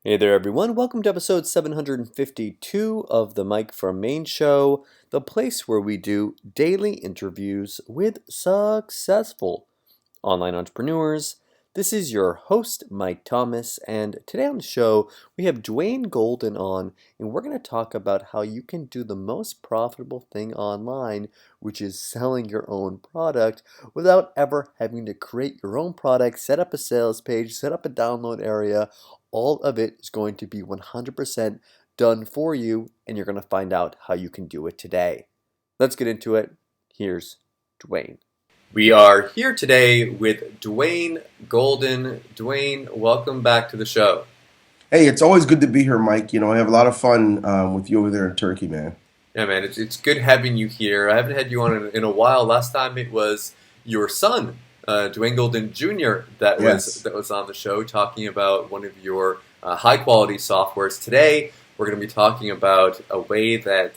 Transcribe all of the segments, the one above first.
Hey there, everyone. Welcome to episode 752 of the Mike from Maine show, the place where we do daily interviews with successful online entrepreneurs. This is your host, Mike Thomas, and today on the show, we have Dwayne Golden on, and we're going to talk about how you can do the most profitable thing online, which is selling your own product without ever having to create your own product, set up a sales page, set up a download area. All of it is going to be 100% done for you, and you're going to find out how you can do it today. Let's get into it. Here's Dwayne. We are here today with Dwayne Golden. Dwayne, welcome back to the show. Hey, it's always good to be here, Mike. I have a lot of fun with you over there in Turkey, man. Yeah, man, it's good having you here. I haven't had you on in a while. Last time it was your son, Dwayne Golden Jr. that was on the show talking about one of your high quality softwares. Today, we're going to be talking about a way that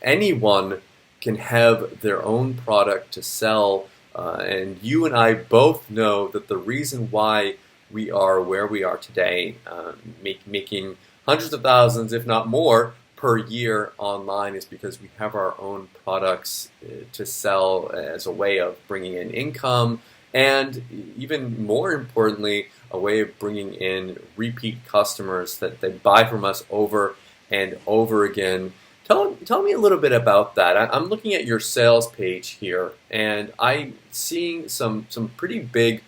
anyone can have their own product to sell. And you and I both know that the reason why we are where we are today, making hundreds of thousands, if not more, per year online is because we have our own products to sell as a way of bringing in income and, even more importantly, a way of bringing in repeat customers that they buy from us over and over again. Tell me a little bit about that. I'm looking at your sales page here, and I'm seeing some pretty big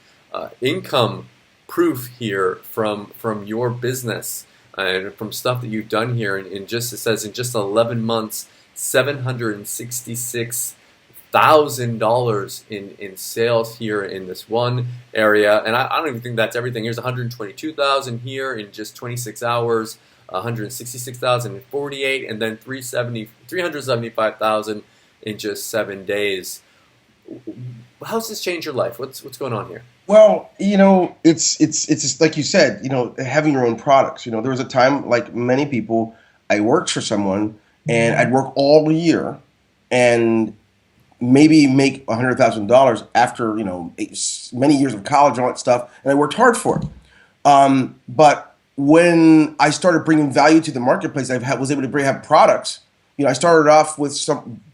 income proof here from your business and from stuff that you've done here. And it says in just 11 months, $766,000 in sales here in this one area. And I don't even think that's everything. Here's 122,000 here in just 26 hours. 166,000 in 48, and then 375,000 in just 7 days. How's this changed your life? What's going on here? Well, it's just like you said, having your own products. There was a time, like many people, I worked for someone, and I'd work all year, and maybe make $100,000 after many years of college and all that stuff, and I worked hard for it. But when I started bringing value to the marketplace, was able to have products. I started off with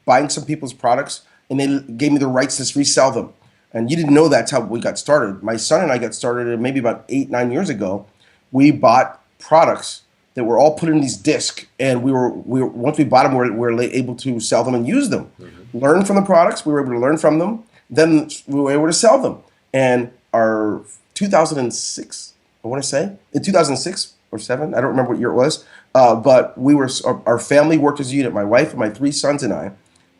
buying some people's products, and they gave me the rights to resell them. And you didn't know that's how we got started. My son and I got started maybe about 8-9 years ago. We bought products that were all put in these discs, and we were once we bought them, we were able to sell them and use them. Mm-hmm. Learn from the products. We were able to learn from them. Then we were able to sell them. And our 2006. I want to say in 2006 or 7, I don't remember what year it was, but our family worked as a unit. My wife and my 3 sons and I,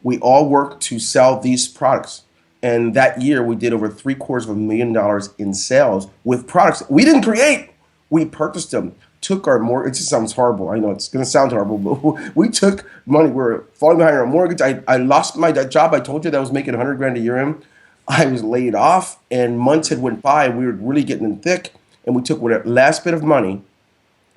we all worked to sell these products. And that year we did over $750,000 in sales with products that we didn't create. We purchased them, took our mortgage. It just sounds horrible. I know it's going to sound horrible, but we took money. We were falling behind our mortgage. I lost my job. I told you that I was making $100,000 a year in. I was laid off, and months had went by. We were really getting in thick. And we took that last bit of money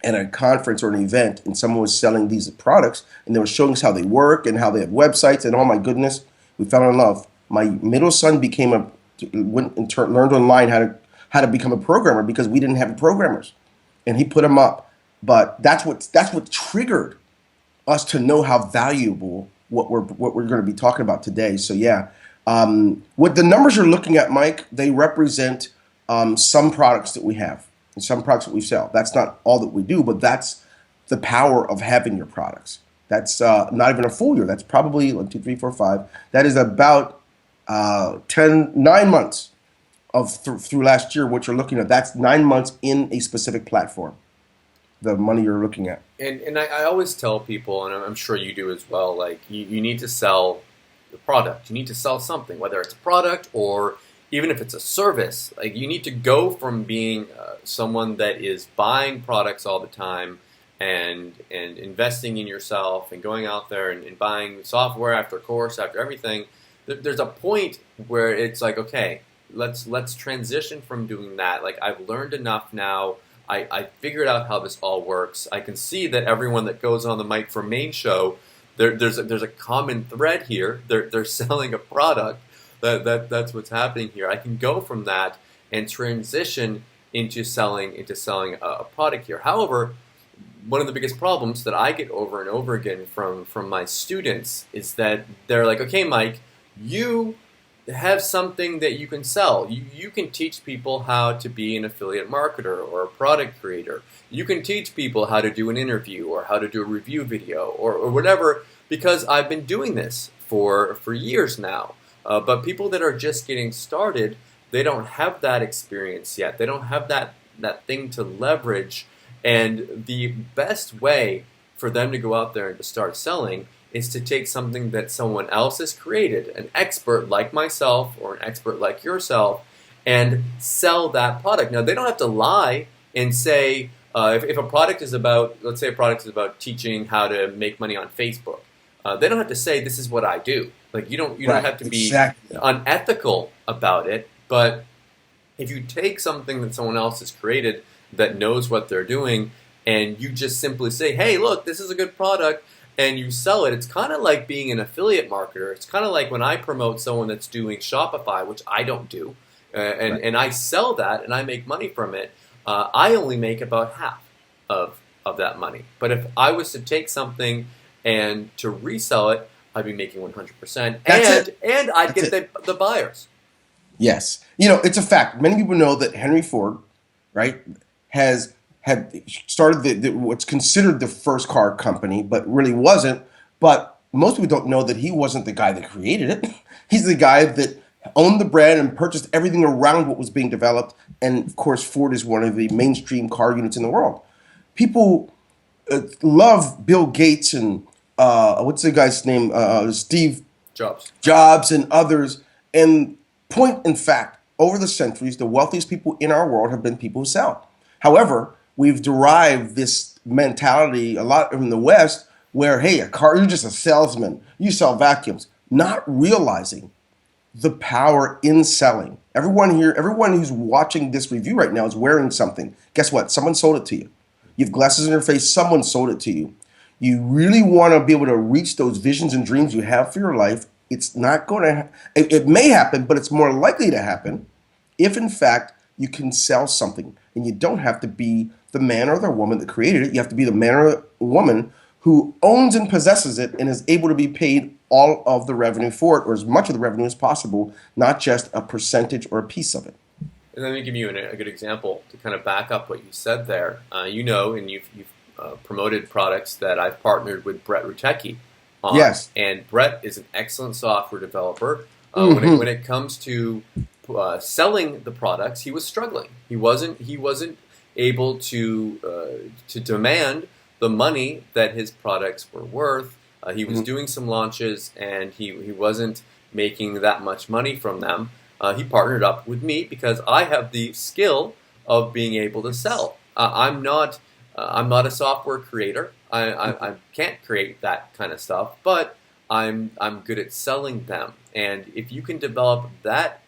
at a conference or an event, and someone was selling these products, and they were showing us how they work and how they have websites, and oh my goodness, we fell in love. My middle son learned online how to become a programmer because we didn't have programmers, and he put them up. But that's what triggered us to know how valuable what we're going to be talking about today. So yeah, what the numbers you're looking at, Mike, they represent some products that we have and some products that we sell. That's not all that we do, but that's the power of having your products. That's not even a full year. That's probably 1, 2, 3, 4, 5. That is about 9 months through last year. What you're looking at, that's 9 months in a specific platform. The money you're looking at. And I always tell people, and I'm sure you do as well, like you need to sell the product. You need to sell something, whether it's a product or even if it's a service. Like you need to go from being someone that is buying products all the time and investing in yourself and going out there and buying software after course after everything. There's a point where it's like, okay, let's transition from doing that. Like I've learned enough now. I figured out how this all works. I can see that everyone that goes on the Mike from Maine show, there's a common thread here. They're selling a product. That's what's happening here. I can go from that and transition into selling a product here. However, one of the biggest problems that I get over and over again from my students is that they're like, okay, Mike, you have something that you can sell. You can teach people how to be an affiliate marketer or a product creator. You can teach people how to do an interview or how to do a review video or whatever, because I've been doing this for years now. But people that are just getting started, they don't have that experience yet. They don't have that thing to leverage. And the best way for them to go out there and to start selling is to take something that someone else has created, an expert like myself or an expert like yourself, and sell that product. Now, they don't have to lie and say, if a product is about, let's say a product is about teaching how to make money on Facebook, they don't have to say, this is what I do. Like, you don't have to be unethical about it, but if you take something that someone else has created that knows what they're doing, and you just simply say, hey, look, this is a good product, and you sell it, it's kind of like being an affiliate marketer. It's kind of like when I promote someone that's doing Shopify, which I don't do, and I sell that and I make money from it. I only make about half of that money. But if I was to take something and to resell it, I'd be making 100%, and I'd get the buyers. Yes. It's a fact. Many people know that Henry Ford, right, had started what's considered the first car company, but really wasn't. But most people don't know that he wasn't the guy that created it. He's the guy that owned the brand and purchased everything around what was being developed. And of course, Ford is one of the mainstream car units in the world. People love Bill Gates and what's the guy's name? Steve Jobs and others. And point in fact, over the centuries, the wealthiest people in our world have been people who sell. However, we've derived this mentality a lot in the West where, hey, you're just a salesman. You sell vacuums. Not realizing the power in selling. Everyone who's watching this review right now is wearing something. Guess what? Someone sold it to you. You have glasses in your face. Someone sold it to you. You really want to be able to reach those visions and dreams you have for your life. It's not going to, it may happen, but it's more likely to happen if in fact you can sell something. And you don't have to be the man or the woman that created it. You have to be the man or woman who owns and possesses it and is able to be paid all of the revenue for it, or as much of the revenue as possible, not just a percentage or a piece of it. And let me give you a good example to kind of back up what you said there. And you've promoted products that I've partnered with Brett Rutecki on. Yes. And Brett is an excellent software developer. When it comes to selling the products, he was struggling. He wasn't able to demand the money that his products were worth. He was doing some launches, and he wasn't making that much money from them. He partnered up with me because I have the skill of being able to sell. I'm not a software creator. I can't create that kind of stuff, but I'm good at selling them. And if you can develop that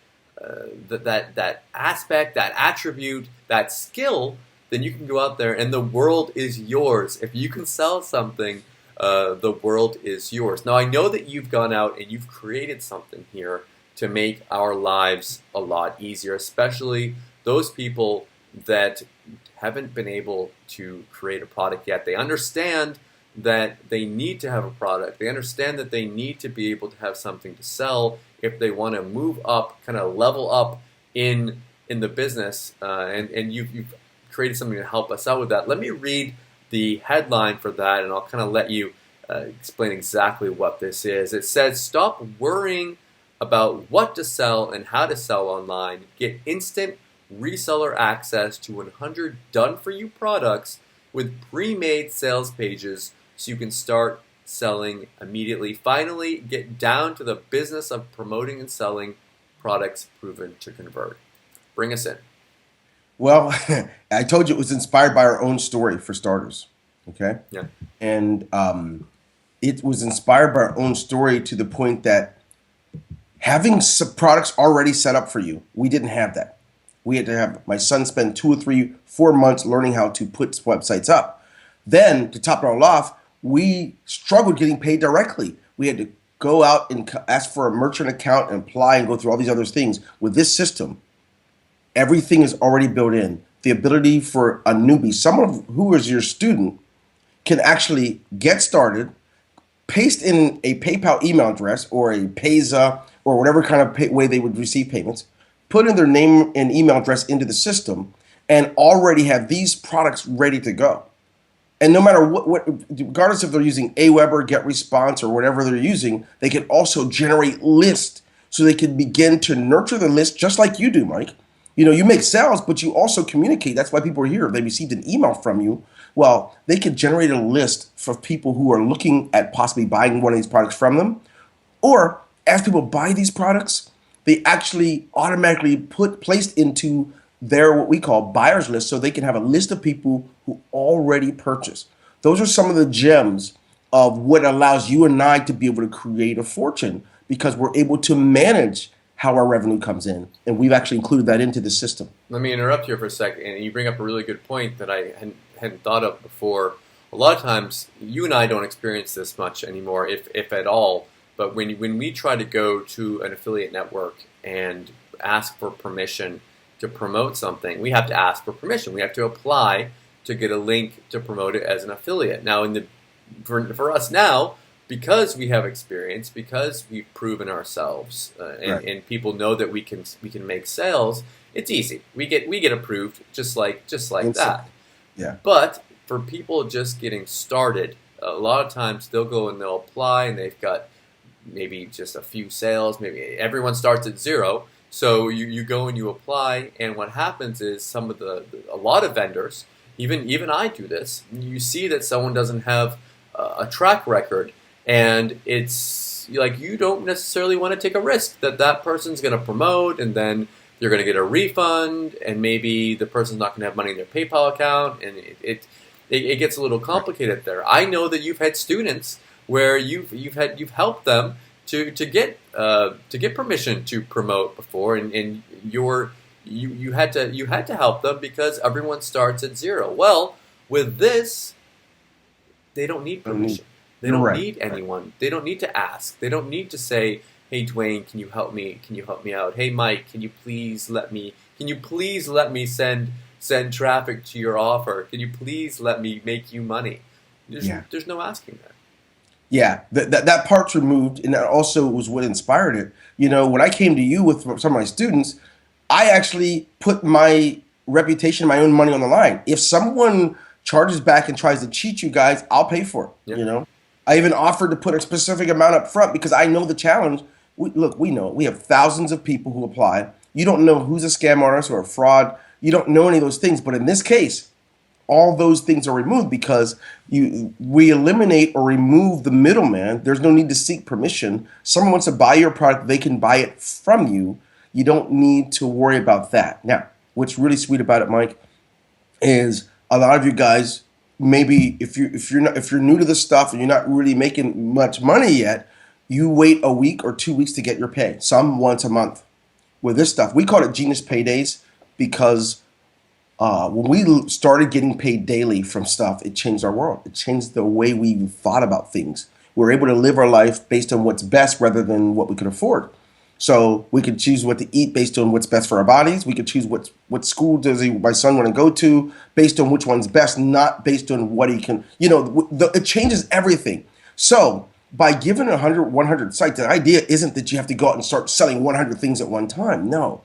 aspect, that attribute, that skill, then you can go out there and the world is yours. If you can sell something, the world is yours. Now, I know that you've gone out and you've created something here to make our lives a lot easier, especially those people that haven't been able to create a product yet. They understand that they need to have a product. They understand that they need to be able to have something to sell if they want to move up, kind of level up in the business. And you've created something to help us out with that. Let me read the headline for that, and I'll kind of let you explain exactly what this is. It says, "Stop worrying about what to sell and how to sell online. Get instant reseller access to 100 done-for-you products with pre-made sales pages so you can start selling immediately. Finally, get down to the business of promoting and selling products proven to convert." Bring us in. Well, I told you it was inspired by our own story, for starters. Okay? Yeah. And it was inspired by our own story to the point that having some products already set up for you, we didn't have that. We had to have my son spend 2 or 3, 4 months learning how to put websites up. Then, to top it all off, we struggled getting paid directly. We had to go out and ask for a merchant account and apply and go through all these other things. With this system, everything is already built in. The ability for a newbie, someone who is your student, can actually get started, paste in a PayPal email address or a Payza or whatever kind of way they would receive payments, put in their name and email address into the system, and already have these products ready to go. And no matter what, regardless if they're using Aweber, GetResponse, or whatever they're using, they can also generate lists, so they can begin to nurture the list just like you do, Mike. You make sales, but you also communicate. That's why people are here. They received an email from you. Well, they could generate a list for people who are looking at possibly buying one of these products from them. Or as people buy these products, they actually automatically placed into their what we call buyers list, so they can have a list of people who already purchased. Those are some of the gems of what allows you and I to be able to create a fortune, because we're able to manage how our revenue comes in, and we've actually included that into the system. Let me interrupt here for a second, and you bring up a really good point that I hadn't thought of before. A lot of times, you and I don't experience this much anymore, if at all. But when we try to go to an affiliate network and ask for permission to promote something, we have to ask for permission. We have to apply to get a link to promote it as an affiliate. Now, for us now, because we have experience, because we've proven ourselves, and people know that we can make sales, it's easy. We get approved just like that. Yeah. But for people just getting started, a lot of times they'll go and they'll apply, and they've got maybe just a few sales. Maybe everyone starts at zero. So you go and you apply, and what happens is a lot of vendors, even I do this. You see that someone doesn't have a track record, and it's like you don't necessarily want to take a risk that person's going to promote, and then you're going to get a refund, and maybe the person's not going to have money in their PayPal account, and it gets a little complicated there. I know that you've had students where you've helped them to get permission to promote before, and you had to help them because everyone starts at zero. Well, with this, they don't need permission. They don't need anyone. They don't need to ask. They don't need to say, "Hey, Dwayne, can you help me? Can you help me out? Hey, Mike, can you please let me send traffic to your offer? Can you please let me make you money?" There's no asking there. Yeah, that part's removed, and that also was what inspired it. When I came to you with some of my students, I actually put my reputation, my own money on the line. If someone charges back and tries to cheat you guys, I'll pay for it. Yep. I even offered to put a specific amount up front because I know the challenge. We know it. We have thousands of people who apply. You don't know who's a scam artist or a fraud. You don't know any of those things. But in this case, all those things are removed because we eliminate or remove the middleman. There's no need to seek permission. Someone wants to buy your product, they can buy it from you. You don't need to worry about that. Now, what's really sweet about it, Mike, is a lot of you guys, maybe if you're new to this stuff and you're not really making much money yet, you wait a week or 2 weeks to get your pay. Some once a month. With this stuff, we call it Genius Paydays because when we started getting paid daily from stuff, it changed our world. It changed the way we thought about things. We're able to live our life based on what's best rather than what we could afford. So we could choose what to eat based on what's best for our bodies. We could choose what school does my son want to go to based on which one's best, not based on what he can. It changes everything. So by giving 100 sites, the idea isn't that you have to go out and start selling 100 things at one time. No,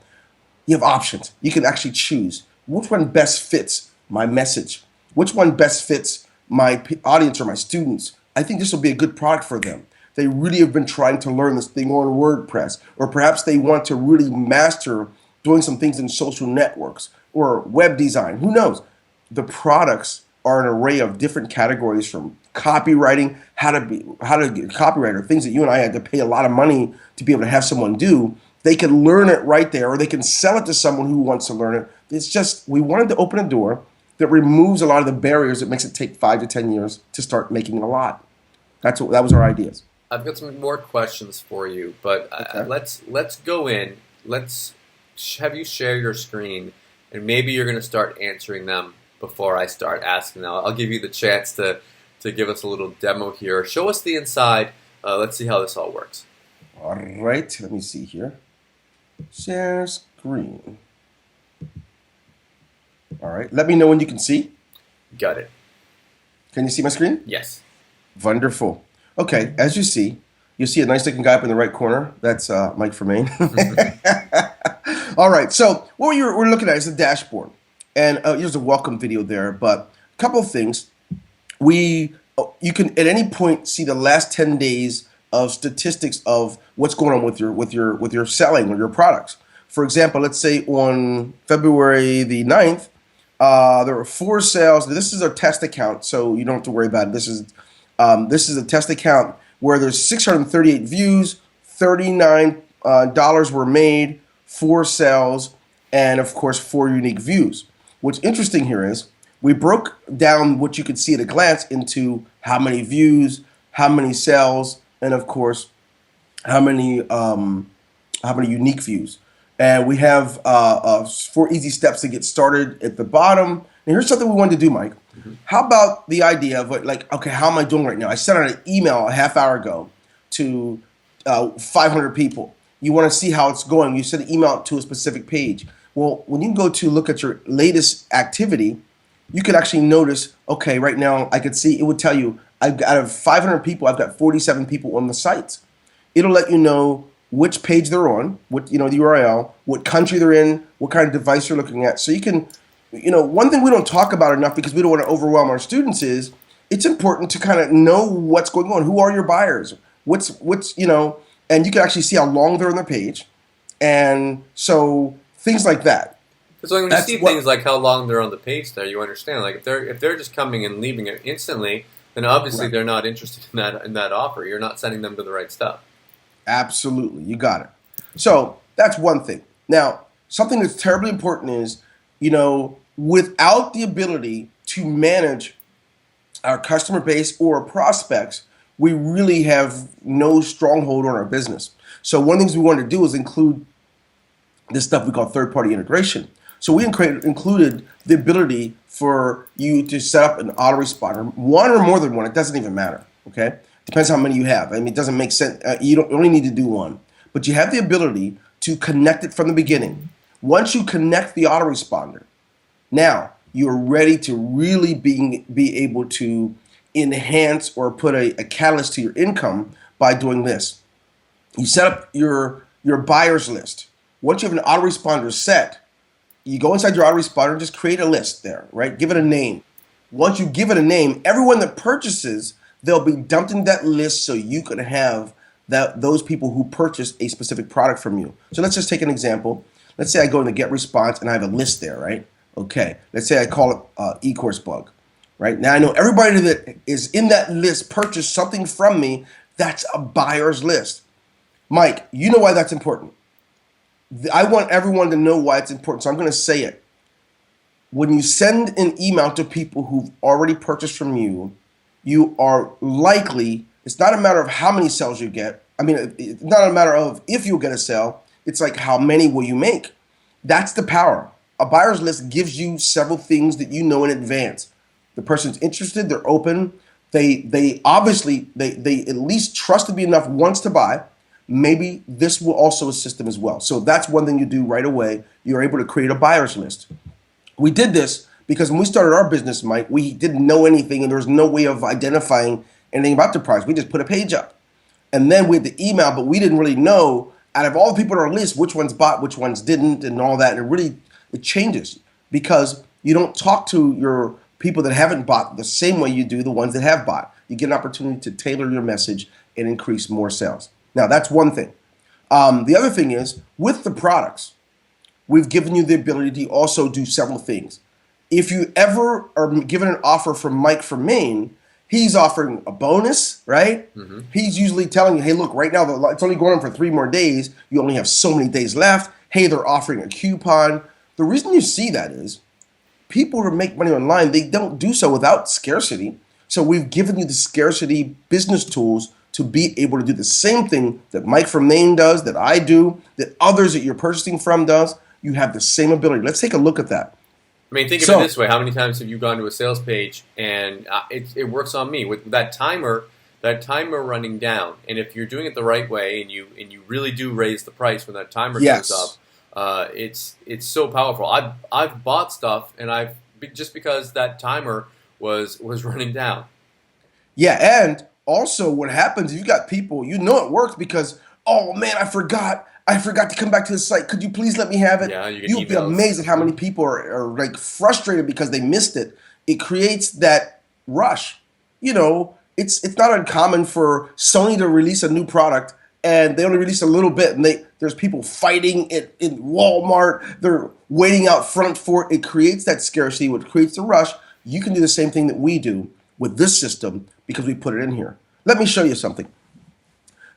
you have options. You can actually choose which one best fits my message, which one best fits my audience or my students. I think this will be a good product for them. They really have been trying to learn this thing on WordPress, or perhaps they want to really master doing some things in social networks or web design. Who knows? The products are an array of different categories, from copywriting, how to get a copywriter, things that you and I had to pay a lot of money to be able to have someone do. They can learn it right there, or they can sell it to someone who wants to learn it. It's just, we wanted to open a door that removes a lot of the barriers that makes it take 5 to 10 years to start making a lot. That was our ideas. I've got some more questions for you, but Okay. let's go in. Let's have you share your screen, and maybe you're going to start answering them before I start asking them. I'll give you the chance to give us a little demo here. Show us the inside. Let's see how this all works. All right, let me see here. Share screen. All right, let me know when you can see. Got it. Can you see my screen? Yes. Wonderful. Okay, as you see a nice looking guy up in the right corner. That's Mike from Maine. All right, so what we're looking at is the dashboard. And here's a welcome video there, but a couple of things. You can at any point see the last 10 days of statistics of what's going on with your selling or your products. For example, let's say on February the 9th, there were 4 sales. This is a test account, so you don't have to worry about it. This is a test account where there's 638 views, $39 were made, 4 sales, and of course 4 unique views. What's interesting here is we broke down what you could see at a glance into how many views, how many sales, and of course how many unique views. And we have 4 easy steps to get started at the bottom. And here's something we wanted to do, Mike. How about the idea of okay, how am I doing right now? I sent out an email a half hour ago to 500 people. You want to see how it's going. You send an email out to a specific page. Well, when you go to look at your latest activity, you could actually notice, okay, right now I could see, it would tell you, out of 500 people, I've got 47 people on the sites. It'll let you know which page they're on, what the URL, what country they're in, what kind of device you're looking at. So you can, one thing we don't talk about enough because we don't want to overwhelm our students is it's important to kind of know what's going on. Who are your buyers? And you can actually see how long they're on the page. And so things like that. So when you see things like how long they're on the page there, you understand. Like if they're just coming and leaving it instantly, then obviously they're not interested in that offer. You're not sending them to the right stuff. Absolutely. You got it. So that's one thing. Now, something that's terribly important is, without the ability to manage our customer base or prospects, we really have no stronghold on our business. So one of the things we wanted to do is include this stuff we call third-party integration. So we included the ability for you to set up an autoresponder, one or more than one. It doesn't even matter, okay? Depends how many you have. I mean, it doesn't make sense. You only need to do one. But you have the ability to connect it from the beginning. Once you connect the autoresponder, now you're ready to really be able to enhance or put a catalyst to your income by doing this. You set up your buyers list. Once you have an autoresponder set, you go inside your autoresponder, just create a list there, right? Give it a name. Once you give it a name, everyone that purchases, they'll be dumped in that list so you can have those people who purchase a specific product from you. So let's just take an example. Let's say I go into Get Response and I have a list there, right? Okay, let's say I call it e-course bug, right? Now I know everybody that is in that list purchased something from me. That's a buyer's list. Mike, you know why that's important. I want everyone to know why it's important, so I'm going to say it. When you send an email to people who've already purchased from you, you are likely, it's not a matter of how many sales you get. I mean, it's not a matter of if you'll get a sale. It's like how many will you make? That's the power. A buyer's list gives you several things that you know in advance. The person's interested, they're open, they obviously, they at least trust to be enough once to buy. Maybe this will also assist them as well. So that's one thing you do right away. You're able to create a buyer's list. We did this because when we started our business, Mike, we didn't know anything and there was no way of identifying anything about the price. We just put a page up. And then we had the email, but we didn't really know out of all the people on our list, which ones bought, which ones didn't, and all that. And it changes because you don't talk to your people that haven't bought the same way you do the ones that have bought. You get an opportunity to tailor your message and increase more sales. Now, that's one thing. The other thing is, with the products, we've given you the ability to also do several things. If you ever are given an offer from Mike from Maine, he's offering a bonus, right? Mm-hmm. He's usually telling you, hey, look, right now, it's only going on for 3 more days. You only have so many days left. Hey, they're offering a coupon. The reason you see that is people who make money online, they don't do so without scarcity. So we've given you the scarcity business tools to be able to do the same thing that Mike from Maine does, that I do, that others that you're purchasing from does. You have the same ability. Let's take a look at that. I mean, think of it this way. How many times have you gone to a sales page and it works on me with that timer running down? And if you're doing it the right way and you really do raise the price when that timer goes up, it's so powerful. I've bought stuff and just because that timer was running down. Yeah, and also what happens, you've got people, you know it works because, oh man, I forgot to come back to the site. Could you please let me have it? Yeah, you get You'll be emails. amazed at how many people are like frustrated because they missed it. It creates that rush. It's not uncommon for Sony to release a new product and they only release a little bit and there's people fighting it in Walmart. They're waiting out front for it. It creates that scarcity, which creates the rush. You can do the same thing that we do with this system because we put it in here. Let me show you something.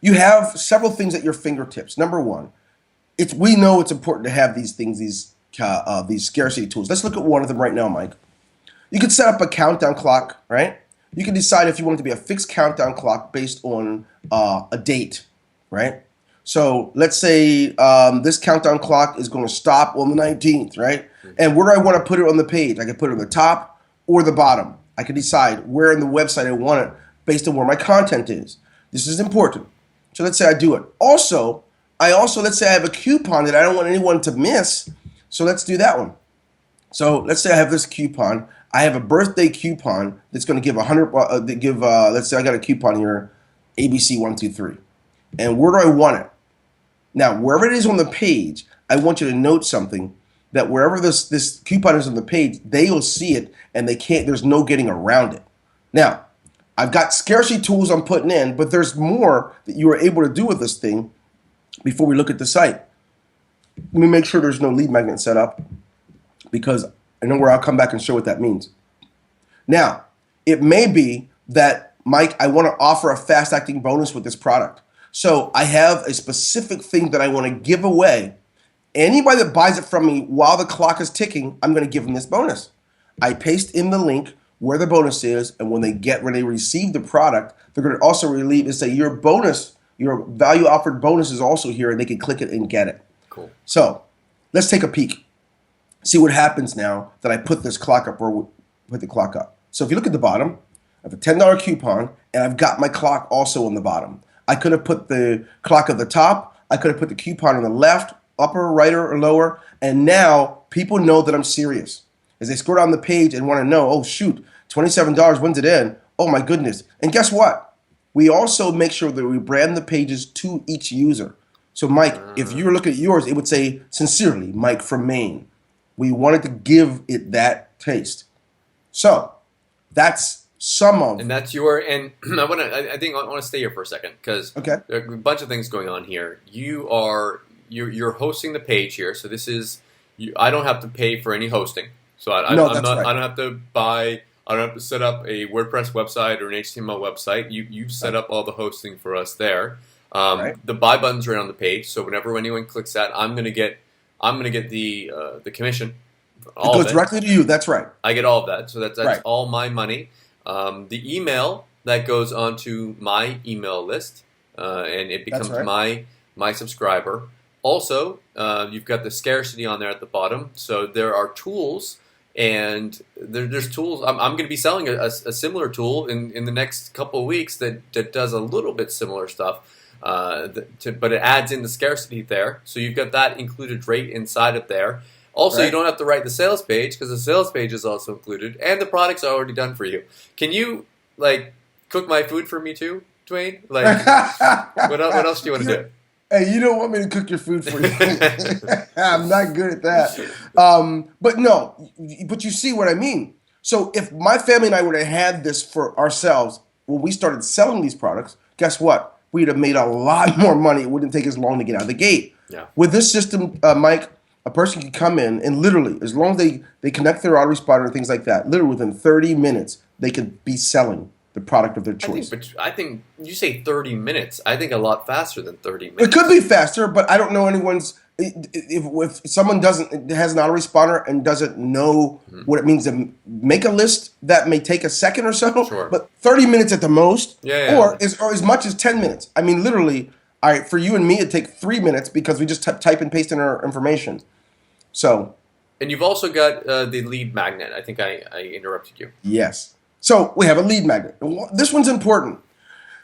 You have several things at your fingertips. Number one, we know it's important to have these things, these scarcity tools. Let's look at one of them right now, Mike. You can set up a countdown clock, right? You can decide if you want it to be a fixed countdown clock based on a date, right? So let's say this countdown clock is going to stop on the 19th, right? And where do I want to put it on the page? I can put it on the top or the bottom. I can decide where in the website I want it based on where my content is. This is important. So let's say I do it. Also, let's say I have a coupon that I don't want anyone to miss. So let's do that one. So let's say I have this coupon. I have a birthday coupon that's going to give 100. Let's say I got a coupon here, ABC123. And where do I want it? Now, wherever it is on the page, I want you to note something that wherever this coupon is on the page, they will see it and they can't. There's no getting around it. Now, I've got scarcity tools I'm putting in, but there's more that you are able to do with this thing before we look at the site. Let me make sure there's no lead magnet set up because I know where I'll come back and show what that means. Now, it may be that, Mike, I want to offer a fast-acting bonus with this product. So I have a specific thing that I want to give away. Anybody that buys it from me while the clock is ticking, I'm going to give them this bonus. I paste in the link where the bonus is, and when they receive the product, they're going to also relieve and say your value offered bonus is also here, and they can click it and get it. Cool. So let's take a peek. See what happens now that I put this clock up or put the clock up. So if you look at the bottom, I have a $10 coupon, and I've got my clock also on the bottom. I could have put the clock at the top. I could have put the coupon on the left, upper, right, or lower, and now people know that I'm serious. As they scroll down the page and want to know, oh shoot, $27, when's it in? Oh my goodness. And guess what? We also make sure that we brand the pages to each user. So Mike, if you look at yours, it would say, sincerely, Mike from Maine. We wanted to give it that taste. So that's some of. And that's and I want to stay here for a second because there are a bunch of things going on here. You're hosting the page here. So this is, I don't have to pay for any hosting. So I don't have to set up a WordPress website or an HTML website. You've set up all the hosting for us there. The buy button's right on the page, so whenever anyone clicks that, I'm gonna get the commission. It goes directly to you. That's right. I get all of that. So that's all my money. The email that goes onto my email list, and it becomes my subscriber. Also, you've got the scarcity on there at the bottom. So there are tools. And there's tools. I'm going to be selling a similar tool in the next couple of weeks that does a little bit similar stuff, but it adds in the scarcity there. So you've got that included right inside of there. Also, you don't have to write the sales page because the sales page is also included, and the product's already done for you. Can you cook my food for me too, Dwayne? What else do you want to do? Hey, you don't want me to cook your food for you. I'm not good at that. But you see what I mean. So if my family and I would have had this for ourselves when we started selling these products, guess what? We'd have made a lot more money. It wouldn't take as long to get out of the gate. Yeah. With this system, Mike, a person can come in and literally, as long as they connect their autoresponder and things like that, literally within 30 minutes, they could be selling the product of their choice. I think you say 30 minutes. I think a lot faster than 30 minutes. It could be faster, but I don't know anyone's. If someone has an autoresponder and doesn't know what it means to make a list, that may take a second or so. Sure. But 30 minutes at the most, or as much as 10 minutes. I mean, literally, for you and me, it'd take 3 minutes because we just type and paste in our information. So. And you've also got the lead magnet. I think I interrupted you. Yes. So we have a lead magnet. This one's important.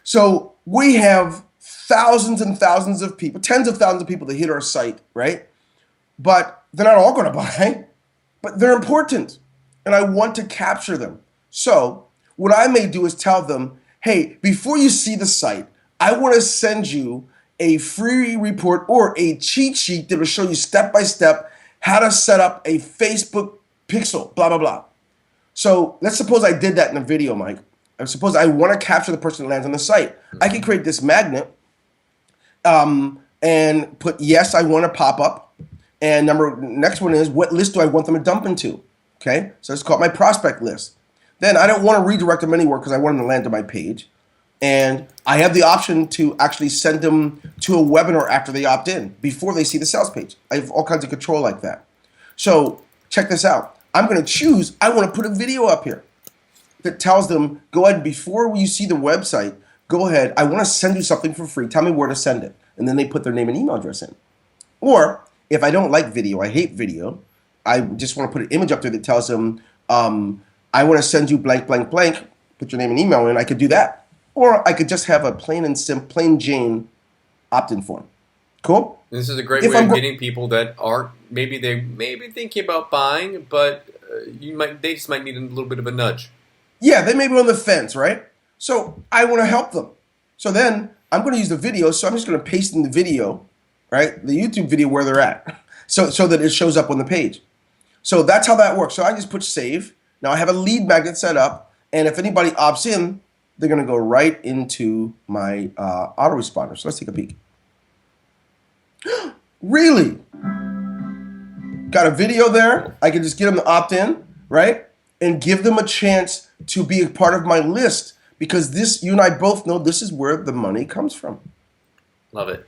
So we have thousands and thousands of people, tens of thousands of people that hit our site, right? But they're not all going to buy, but they're important. And I want to capture them. So what I may do is tell them, hey, before you see the site, I want to send you a free report or a cheat sheet that will show you step by step how to set up a Facebook pixel, blah, blah, blah. So let's suppose I did that in a video, Mike. I suppose I want to capture the person that lands on the site. I can create this magnet and put, yes, I want to pop up. And next one is, what list do I want them to dump into? Okay, so it's called my prospect list. Then I don't want to redirect them anywhere because I want them to land to my page. And I have the option to actually send them to a webinar after they opt in, before they see the sales page. I have all kinds of control like that. So check this out. I'm going to choose, I want to put a video up here that tells them, go ahead, before you see the website, go ahead, I want to send you something for free. Tell me where to send it. And then they put their name and email address in. Or if I don't like video, I hate video, I just want to put an image up there that tells them, I want to send you blank, blank, blank, put your name and email in, I could do that. Or I could just have a plain Jane opt-in form. Cool? This is a great way of getting people that aren't, maybe they may be thinking about buying, but they just might need a little bit of a nudge. Yeah, they may be on the fence, right? So I want to help them. So then I'm going to use the video, so I'm just going to paste in the video, right? The YouTube video where they're at, so that it shows up on the page. So that's how that works. So I just put save. Now I have a lead magnet set up, and if anybody opts in, they're going to go right into my autoresponder. So let's take a peek. Really? Got a video there. I can just get them to opt in, right? And give them a chance to be a part of my list, because this, you and I both know, this is where the money comes from. Love it.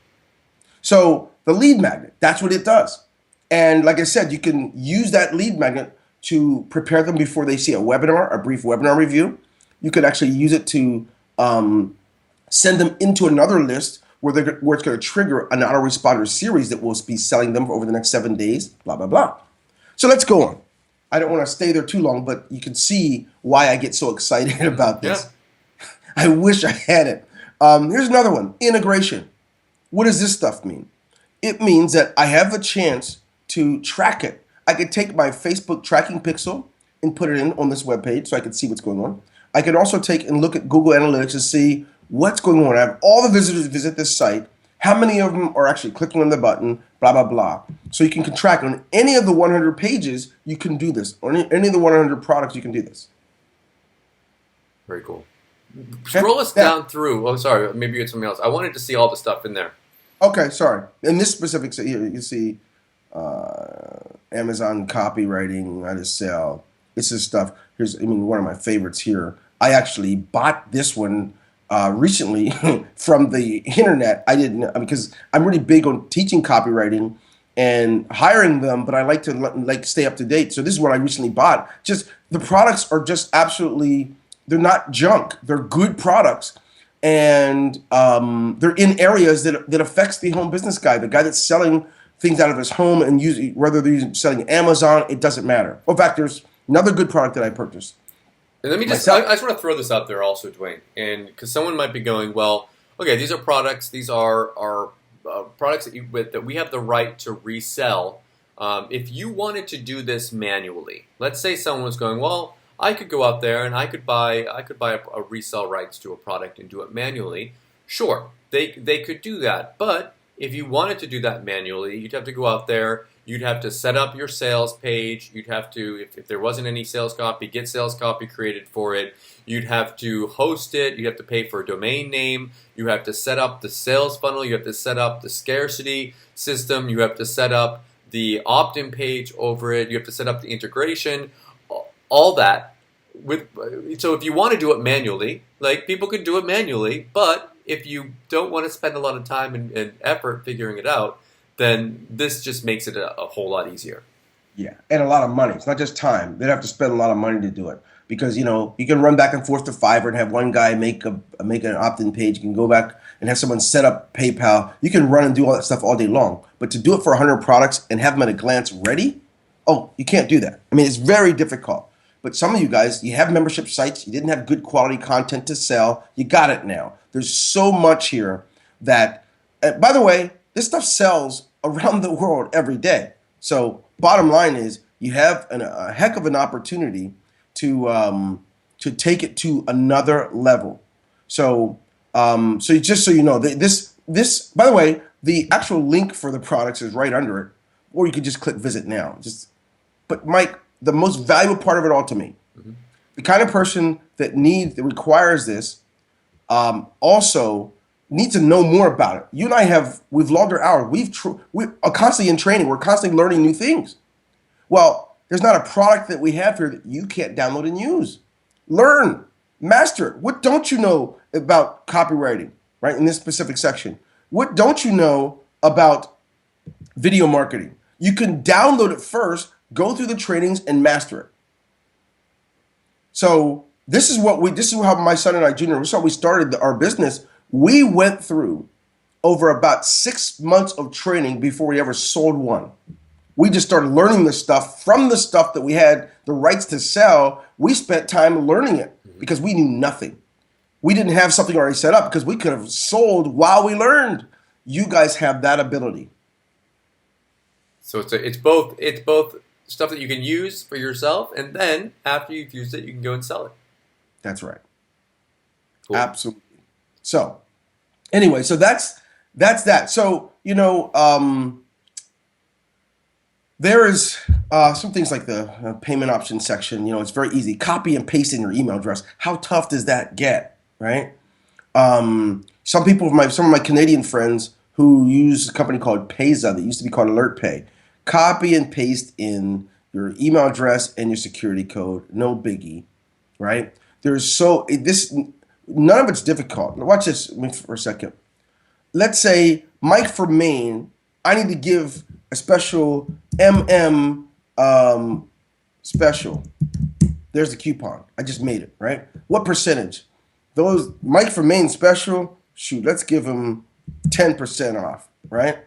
So the lead magnet, that's what it does. And like I said, you can use that lead magnet to prepare them before they see a webinar, a brief webinar review. You could actually use it to send them into another list where it's going to trigger an autoresponder series that will be selling them over the next 7 days, blah, blah, blah. So let's go on. I don't want to stay there too long, but you can see why I get so excited about this. Yeah. I wish I had it. Here's another one, integration. What does this stuff mean? It means that I have a chance to track it. I could take my Facebook tracking pixel and put it in on this webpage so I can see what's going on. I can also take and look at Google Analytics and see what's going on. I have all the visitors visit this site, how many of them are actually clicking on the button, blah, blah, blah. So you can track on any of the 100 pages, you can do this. On any of the 100 products, you can do this. Very cool. Scroll us down through. Oh, sorry. Maybe you had something else. I wanted to see all the stuff in there. Okay, sorry. In this specific, here you see Amazon copywriting, how to sell. This is stuff. Here's, one of my favorites here. I actually bought this one recently from the internet. I didn't, because I'm really big on teaching copywriting and hiring them, but I like to stay up to date. So this is what I recently bought. Just the products are just absolutely, they're not junk. They're good products, and they're in areas that affects the home business guy, the guy that's selling things out of his home, and whether they're selling Amazon, it doesn't matter. In fact, there's another good product that I purchased. And let me just, I just want to throw this out there also, Dwayne, and because someone might be going, well, okay, these are products, these are products that we have the right to resell. If you wanted to do this manually, let's say someone was going, well, I could go out there and I could buy a resell rights to a product and do it manually. Sure, they could do that, but if you wanted to do that manually, you'd have to go out there. You'd have to set up your sales page. You'd have to, if there wasn't any sales copy, get sales copy created for it. You'd have to host it. You'd have to pay for a domain name. You have to set up the sales funnel. You have to set up the scarcity system. You have to set up the opt-in page over it. You have to set up the integration, all that. So if you want to do it manually, like people could do it manually, but if you don't want to spend a lot of time and effort figuring it out, then this just makes it a whole lot easier. Yeah, and a lot of money. It's not just time. They'd have to spend a lot of money to do it, because you can run back and forth to Fiverr and have one guy make an opt-in page. You can go back and have someone set up PayPal. You can run and do all that stuff all day long. But to do it for 100 products and have them at a glance ready, you can't do that. It's very difficult. But some of you guys, you have membership sites. You didn't have good quality content to sell. You got it now. There's so much here that, by the way, this stuff sells around the world every day. So bottom line is, you have a heck of an opportunity to to take it to another level. So, just so you know, this, by the way, the actual link for the products is right under it, or you could just click visit now. But Mike, the most valuable part of it all to me, the kind of person that requires this, also needs to know more about it. You and I we've logged our hours. We are constantly in training. We're constantly learning new things. Well, there's not a product that we have here that you can't download and use. Learn, master it. What don't you know about copywriting, right? In this specific section. What don't you know about video marketing? You can download it first, go through the trainings, and master it. So this is how my son and I, Junior, this is how we started our business. We went through over about 6 months of training before we ever sold one. We just started learning this stuff from the stuff that we had the rights to sell. We spent time learning it because we knew nothing. We didn't have something already set up because we could have sold while we learned. You guys have that ability. So it's both stuff that you can use for yourself, and then after you've used it, you can go and sell it. That's right. Cool. Absolutely. So anyway, so that's that. So, there is some things like the payment option section. It's very easy. Copy and paste in your email address. How tough does that get, right? Some of my Canadian friends who use a company called Payza that used to be called AlertPay. Copy and paste in your email address and your security code. No biggie, right? None of it's difficult. Now watch this for a second. Let's say Mike from Maine, I need to give a special special. There's the coupon. I just made it, right? What percentage? Those Mike from Maine special, let's give him 10% off, right?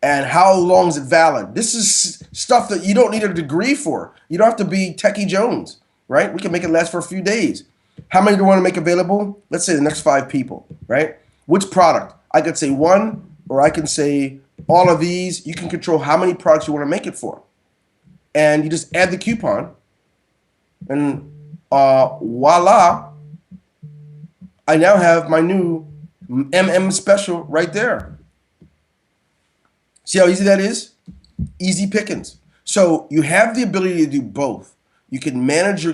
And how long is it valid? This is stuff that you don't need a degree for. You don't have to be Techie Jones, right? We can make it last for a few days. How many do you want to make available? Let's say the next 5 people, right? Which product? I could say one, or I can say all of these. You can control how many products you want to make it for. And you just add the coupon, and voila, I now have my new special right there. See how easy that is? Easy pickings. So you have the ability to do both. You can manage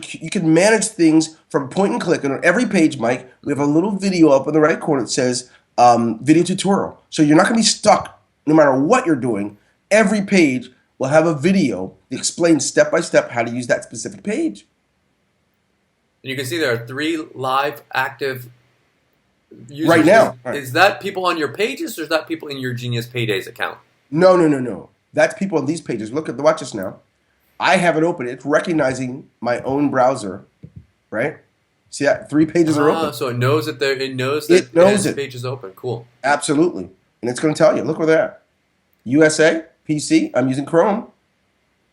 things from point and click. And on every page, Mike, we have a little video up in the right corner that says video tutorial. So you're not going to be stuck no matter what you're doing. Every page will have a video that explains step by step how to use that specific page. And you can see there are 3 live active users. Right now. Is that people on your pages, or is that people in your Genius Paydays account? No. That's people on these pages. Watch this now. I have it open. It's recognizing my own browser, right? See that 3 pages are open. So it knows that page is open. Cool. Absolutely, and it's going to tell you. Look where they're at. USA PC. I'm using Chrome,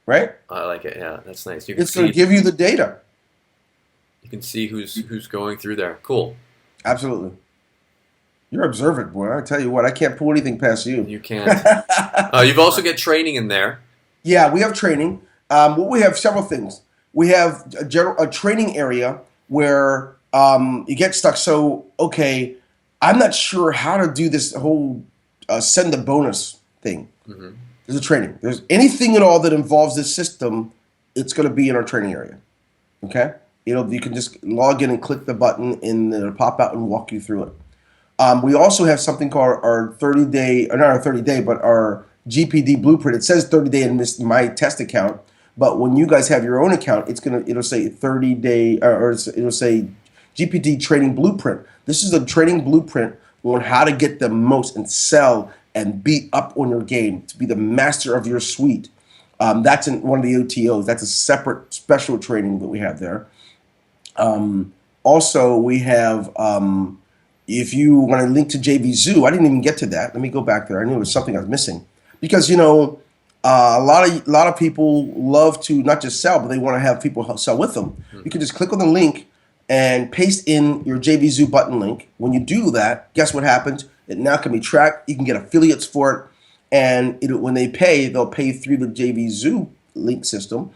right? I like it. Yeah, that's nice. It's going to give you the data. You can see who's going through there. Cool. Absolutely. You're observant, boy. I tell you what, I can't pull anything past you. You can't. You've also got training in there. Yeah, we have training. We have several things. We have a training area where you get stuck. So, okay, I'm not sure how to do this whole send a bonus thing. Mm-hmm. There's a training. There's anything at all that involves this system, it's going to be in our training area. Okay? You can just log in and click the button, and it'll pop out and walk you through it. We also have something called our 30-day, or not our 30-day, but our GPD blueprint. It says 30-day in my test account, but when you guys have your own account, it'll say 30-day, or it'll say GPD training blueprint. This is a training blueprint on how to get the most and sell and be up on your game, to be the master of your suite. That's in one of the OTOs. That's a separate special training that we have there. Also, we have, if you want to link to JVZoo, I didn't even get to that. Let me go back there. I knew it was something I was missing. Because, a lot of people love to not just sell, but they want to have people sell with them. Mm-hmm. You can just click on the link and paste in your JVZoo button link. When you do that, guess what happens? It now can be tracked. You can get affiliates for it. And when they pay, they'll pay through the JVZoo link system,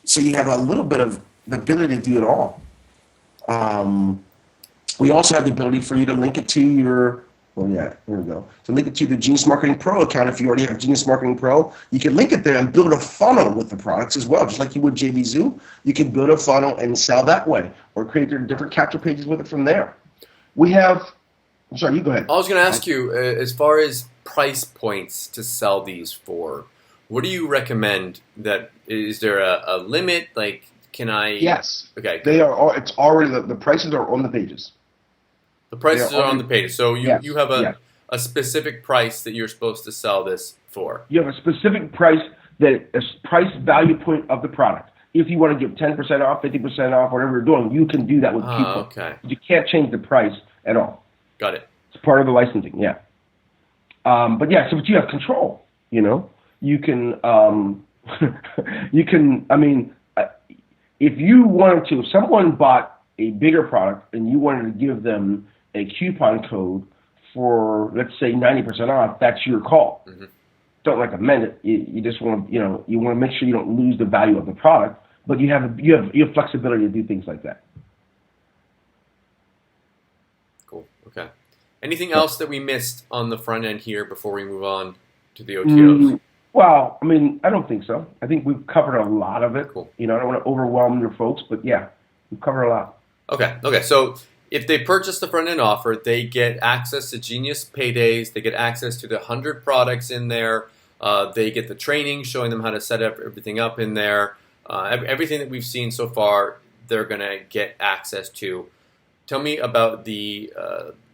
so you have a little bit of the ability to do it all. Um, we also have the ability for you to link it to your, oh yeah, here we go. To link it to the Genius Marketing Pro account. If you already have Genius Marketing Pro, you can link it there and build a funnel with the products as well. Just like you would JVZoo, you can build a funnel and sell that way, or create different capture pages with it from there. We have, I'm sorry, you go ahead. I was going to ask you, as far as price points to sell these for, what do you recommend? That is there a limit? Like, can I? Yes. Okay. They are. It's already the prices are on the pages. The prices are on the page. So you have yes. a specific price that you're supposed to sell this for. You have a specific price price value point of the product. If you want to give 10% off, 50% off, whatever you're doing, you can do that with people. Okay. You can't change the price at all. Got it. It's part of the licensing, yeah. But you have control. You can you can. I mean, if you wanted to, if someone bought a bigger product and you wanted to give them a coupon code for, let's say, 90% off, that's your call. Mm-hmm. Don't recommend it. You just want to, you want to make sure you don't lose the value of the product, but you have flexibility to do things like that. Cool. Okay. Anything else that we missed on the front end here before we move on to the OTOs? Well, I mean, I don't think so. I think we've covered a lot of it. Cool. I don't want to overwhelm your folks, but yeah, we've covered a lot. Okay. So if they purchase the front end offer, they get access to Genius Paydays. They get access to the 100 products in there. They get the training showing them how to set up everything up in there. Everything that we've seen so far, they're gonna get access to. Tell me about the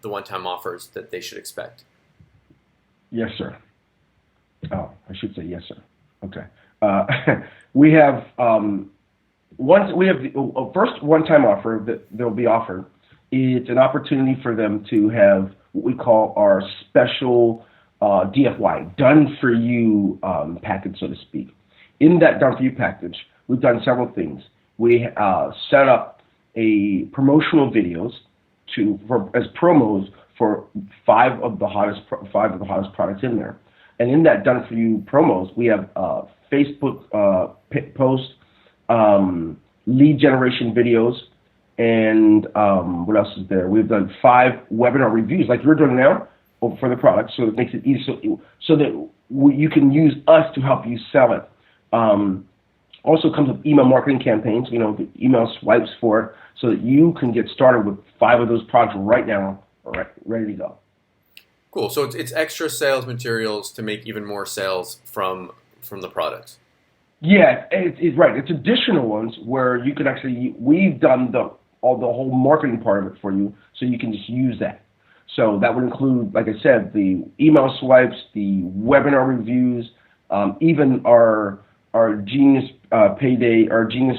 one-time offers that they should expect. Yes, sir. Oh, I should say yes, sir. Okay. We have the first one-time offer that they'll be offered. It's an opportunity for them to have what we call our special DFY, done for you package, so to speak. In that done for you package, we've done several things. We set up a promotional videos as promos for five of the hottest products in there. And in that done for you promos, we have Facebook posts, lead generation videos, and what else is there? We've done 5 webinar reviews, like you're doing now, for the product, so it makes it easy, so that you can use us to help you sell it. Also comes with email marketing campaigns, the email swipes for it, so that you can get started with 5 of those products right now, ready to go. Cool. So it's extra sales materials to make even more sales from the products. Yeah, it's right. It's additional ones where you can actually, we've done the whole marketing part of it for you, so you can just use that. So that would include, like I said, the email swipes, the webinar reviews, even our Genius Payday, our Genius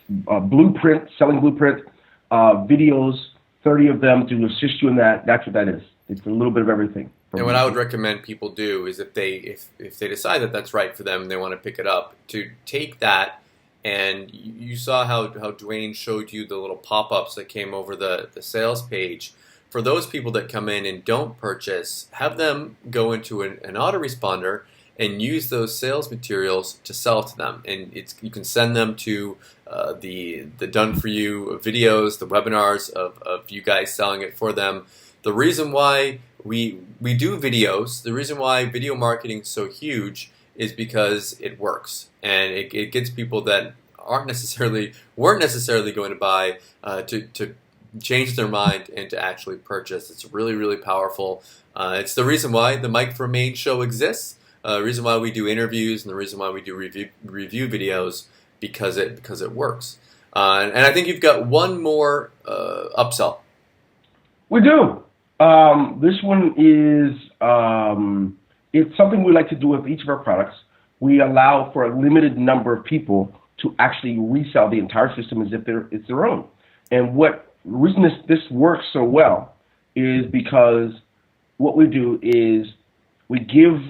blueprint, selling blueprint videos, 30 of them to assist you in that. That's what that is. It's a little bit of everything. And what I would recommend people do is if they decide that that's right for them and they want to pick it up, to take that, and you saw how Dwayne showed you the little pop-ups that came over the sales page. For those people that come in and don't purchase, have them go into an autoresponder and use those sales materials to sell to them. And you can send them to the done for you videos, the webinars of you guys selling it for them. The reason why we do videos, the reason why video marketing is so huge is because it works, and it gets people that weren't necessarily going to buy to change their mind and to actually purchase. It's really, really powerful. It's the reason why the Mike from Maine show exists. The reason why we do interviews, and the reason why we do review videos, because it works. And I think you've got one more upsell. We do. This one is it's something we like to do with each of our products. We allow for a limited number of people to actually resell the entire system as if it's their own. And the reason this works so well is because what we do is we give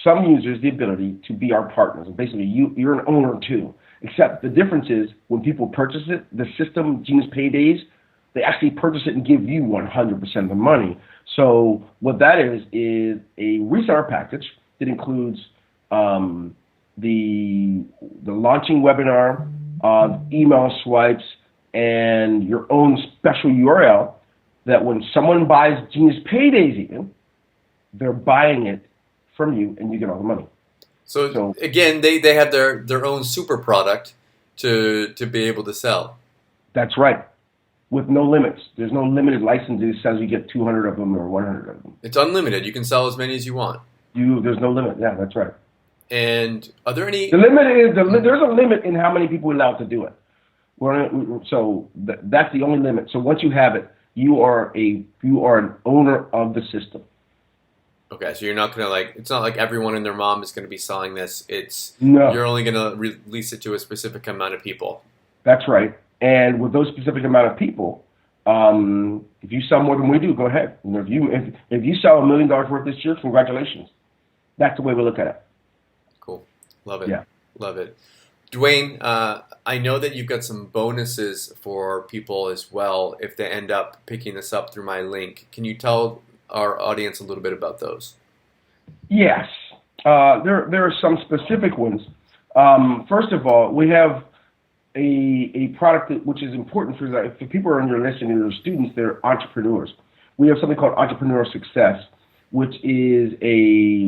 some users the ability to be our partners. And basically, you're an owner too. Except the difference is when people purchase it, the system, Genius Paydays, they actually purchase it and give you 100% of the money. So what that is a reseller package that includes the launching webinar, email swipes, and your own special URL that when someone buys Genius Paydays even, they're buying it from you and you get all the money. So again, they have their own super product to be able to sell. That's right. With no limits. There's no limited licenses. It says you get 200 of them or 100 of them. It's unlimited. You can sell as many as you want. There's no limit. Yeah, that's right. And are there any... The limit is, there's a limit in how many people are allowed to do it. That's the only limit. So once you have it, you are an owner of the system. Okay, so you're not going to it's not like everyone and their mom is going to be selling this. No. You're only going to release it to a specific amount of people. That's right. And with those specific amount of people, if you sell more than we do, go ahead. If you sell $1 million worth this year, congratulations. That's the way we look at it. Cool. Love it. Yeah. Love it. Dwayne, I know that you've got some bonuses for people as well if they end up picking this up through my link. Can you tell our audience a little bit about those? Yes. There are some specific ones. First of all, we have a product which is important for people who are on your list and your students. They're entrepreneurs. We have something called Entrepreneur Success, which is I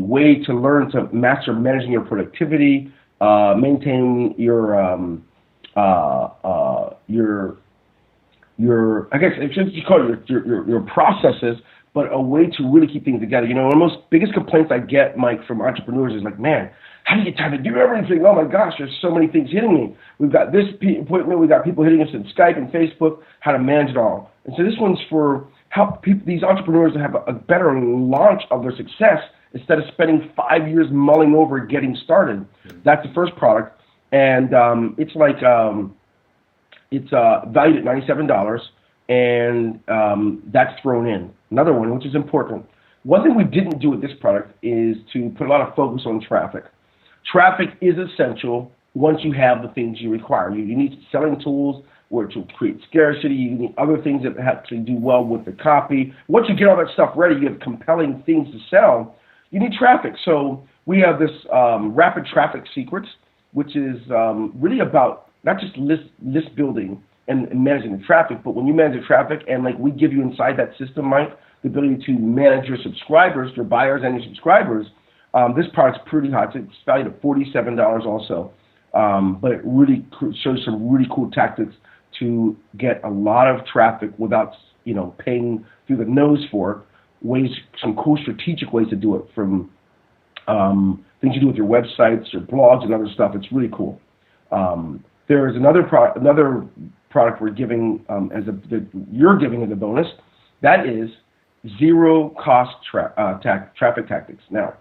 guess you call it your processes, but a way to really keep things together. One of the most biggest complaints I get, Mike, from entrepreneurs is like, man, how do you get time to do everything? Oh my gosh, there's so many things hitting me. We've got this appointment, we've got people hitting us in Skype and Facebook, how to manage it all. And so this one's for help these entrepreneurs to have a better launch of their success instead of spending 5 years mulling over getting started. That's the first product. And it's valued at $97, and that's thrown in. Another one, which is important. One thing we didn't do with this product is to put a lot of focus on traffic. Traffic is essential once you have the things you require. You need selling tools where to create scarcity. You need other things that have to do well with the copy. Once you get all that stuff ready, you have compelling things to sell. You need traffic. So we have this Rapid Traffic Secrets, which is really about not just list building and managing the traffic, but when you manage the traffic and we give you inside that system, Mike, the ability to manage your subscribers, your buyers and your subscribers, this product's pretty hot. It's valued at $47 also, but it really shows some really cool tactics to get a lot of traffic without paying through the nose for it. Some cool strategic ways to do it, from things you do with your websites, your blogs, and other stuff. It's really cool. There's another product we're giving you're giving as a bonus. That is zero cost traffic tactics. Now,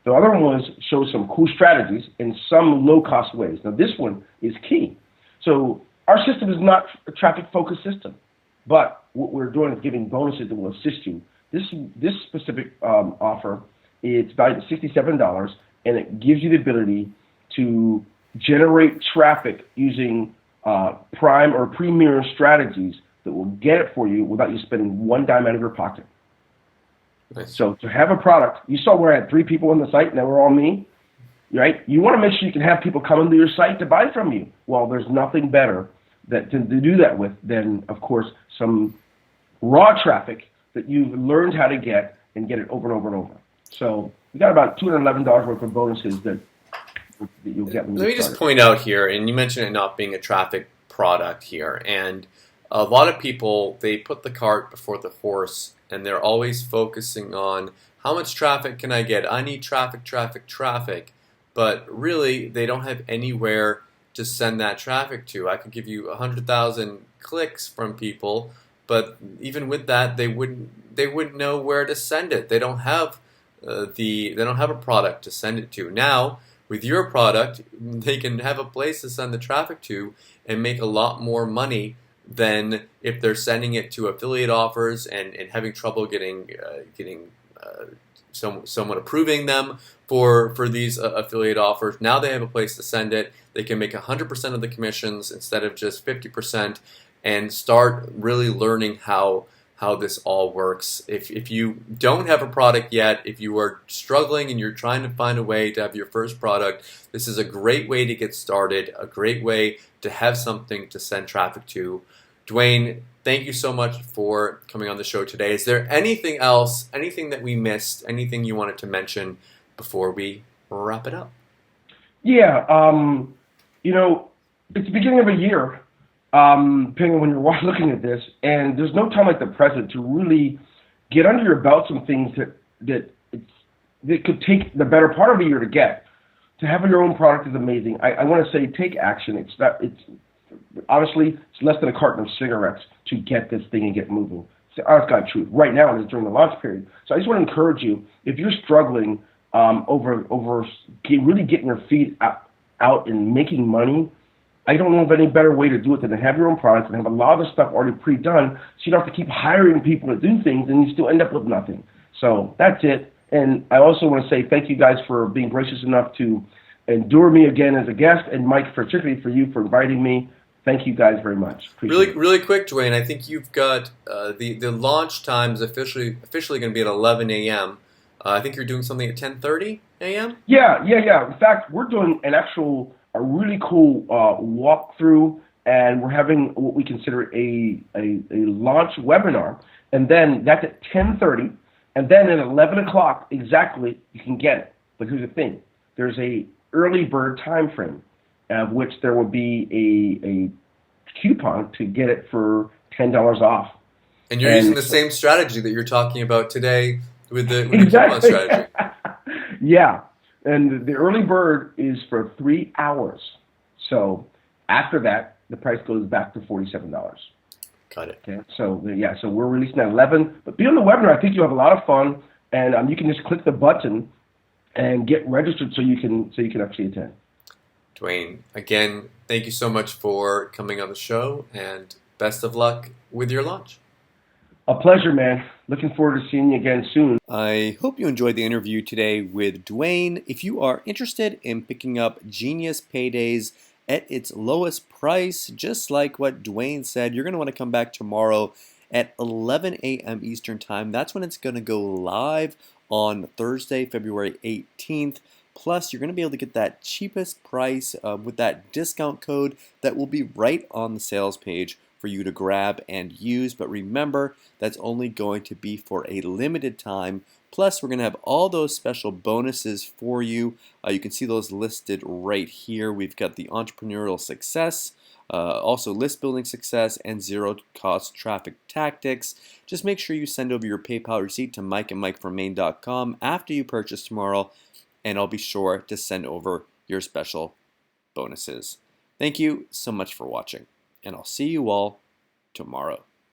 the other ones show some cool strategies in some low cost ways. Now, this one is key. So our system is not a traffic focused system, but what we're doing is giving bonuses that will assist you. This specific offer, it's valued at $67, and it gives you the ability to generate traffic using prime or premier strategies that will get it for you without you spending one dime out of your pocket. Nice. So to have a product, you saw where I had 3 people on the site and they were all me, right? You want to make sure you can have people come into your site to buy from you. Well, there's nothing better to do that with than, of course, some raw traffic that you've learned how to get and get it over and over and over. So we got about $211 worth of bonuses that you'll get when you Let me just point out here, and you mentioned it not being a traffic product here, and a lot of people, they put the cart before the horse, and they're always focusing on how much traffic can I get? I need traffic, traffic, traffic. But really, they don't have anywhere to send that traffic to. I could give you 100,000 clicks from people, but even with that, they wouldn't know where to send it. They don't have they don't have a product to send it to. Now, with your product, they can have a place to send the traffic to and make a lot more money than if they're sending it to affiliate offers and having trouble getting someone approving them for these affiliate offers. Now they have a place to send it. They can make 100% of the commissions instead of just 50%, and start really learning how this all works. If you don't have a product yet, if you are struggling and you're trying to find a way to have your first product, this is a great way to get started, a great way to have something to send traffic to. Dwayne, thank you so much for coming on the show today. Is there anything else, anything that we missed, anything you wanted to mention before we wrap it up? Yeah, it's the beginning of a year, depending on when you're looking at this, and there's no time like the present to really get under your belt some things that could take the better part of a year to get. To have your own product is amazing. I want to say take action. It's honestly, it's less than a carton of cigarettes to get this thing and get moving. It's the honest God truth. Right now, it is during the launch period. So I just want to encourage you, if you're struggling really getting your feet out and making money, I don't know of any better way to do it than to have your own product and have a lot of the stuff already pre-done, so you don't have to keep hiring people to do things and you still end up with nothing. So that's it. And I also want to say thank you guys for being gracious enough to endure me again as a guest, and Mike, particularly for you for inviting me. Thank you guys very much. Appreciate it. Really quick, Dwayne. I think you've got the launch time is officially going to be at 11 a.m. I think you're doing something at 10:30 a.m. Yeah. In fact, we're doing a really cool walkthrough, and we're having what we consider a launch webinar, and then that's at 10:30, and then at 11 o'clock exactly you can get it. But here's the thing: there's a early bird time frame, of which there will be a coupon to get it for $10 off. And you're using the same strategy that you're talking about today with the exactly. coupon strategy. Yeah, and the early bird is for 3 hours. So after that, the price goes back to $47. Got it. Okay. So we're releasing at 11. But be on the webinar. I think you'll have a lot of fun, and you can just click the button and get registered so you can actually attend. Dwayne, again, thank you so much for coming on the show, and best of luck with your launch. A pleasure, man. Looking forward to seeing you again soon. I hope you enjoyed the interview today with Dwayne. If you are interested in picking up Genius Paydays at its lowest price, just like what Dwayne said, you're going to want to come back tomorrow at 11 a.m. Eastern Time. That's when it's going to go live on Thursday, February 18th. Plus, you're going to be able to get that cheapest price with that discount code that will be right on the sales page for you to grab and use. But remember, that's only going to be for a limited time. Plus, we're going to have all those special bonuses for you. You can see those listed right here. We've got the entrepreneurial success, also list building success, and zero cost traffic tactics. Just make sure you send over your PayPal receipt to mike@mikefrommaine.com after you purchase tomorrow, and I'll be sure to send over your special bonuses. Thank you so much for watching, and I'll see you all tomorrow.